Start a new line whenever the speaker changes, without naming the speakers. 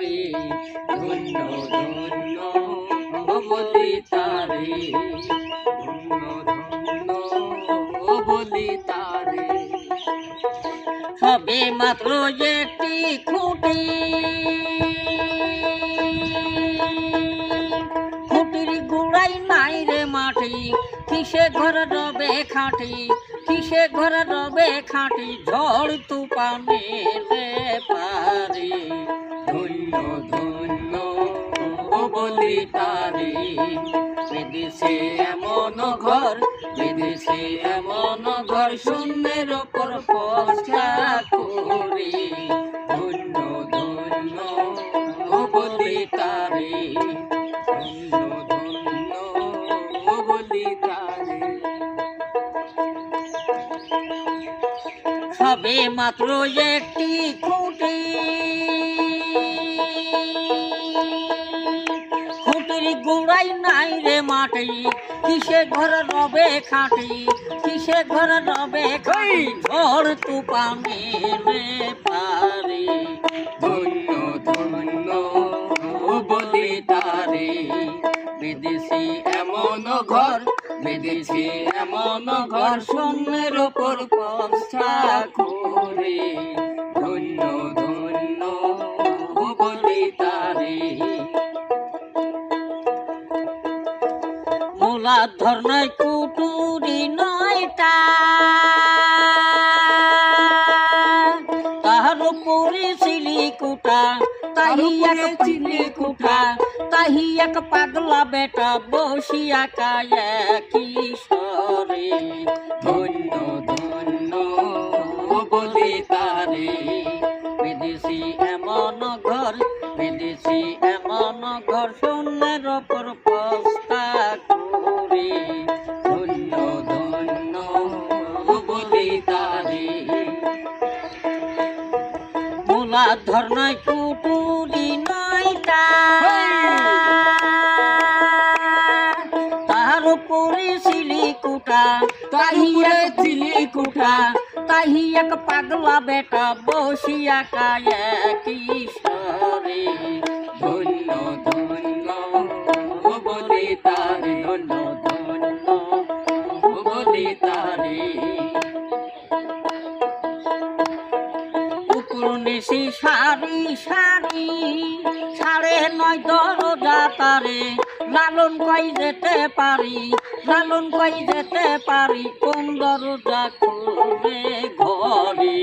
তারে, ধন্য ধন্য বলি তারে, ধন্য ধন্য বলি তারে। সবে মাত্র একটি খুঁটি, খুঁটির গুড়াই নাই রে মাটি, কিসে ঘর রবে খাঁটি, কিসে ঘর রবে খাঁটি, ঝড় তুফানে রে পারে, ধন্য ধন্য বলি তারে। বিদেশে এমন ঘর, বিদেশে এমন ঘর, শূন্যের ওপর পৌঁছা করে, ধন্য ধন্য বলি তারে, ধন্য ধন্য বলি তারে। সবে মাত্র একটি খুঁটি, খুঁটির গুড়াই নাই রে মাটি, কিসে ঘর রবে খাঁটি, কিসে ঘর রবে খাঁটি, ঝড় তুফানে রে পারে, ধন্য ধন্য বলি তারে। বিদেশি এমন ঘর, বিদেশি এমন ঘর, শূন্যের ওপর পৌঁছা করে, ধন্য ধন্য বলি তারে। মূলাধর নয় কুটুরি নয়টা, তাহার উপরে সিলিকুটা, তাহি এক চিলিকুটা, তাহি এক পাগলা বেটা বসিয়া কায়া কিশোরে, ধন্য ধন্য বলি তারে। বিদেশি এমন ঘর, বিদেশি এমন ঘর, শূন্যের ওপর পৌঁছা করে, ধন্য ধন্য বলি তারে। মূলাধর নয় কুটুরি নয়টা, তাহার উপরে সিলিকুটা, তাহি এক চিলিকুটা, তাহি এক পাগলা বেটা বসিয়া কায়া কিশোরে, ধন্য ধন্য বলি তারে, ধন্য ধন্য বলি তারে। নিশি সারি সারি, 9:30 দরজা তারে, লালন কই যেতে পারি, লালন কই যেতে পারি, কোন দরজা খুলবে ঘরে,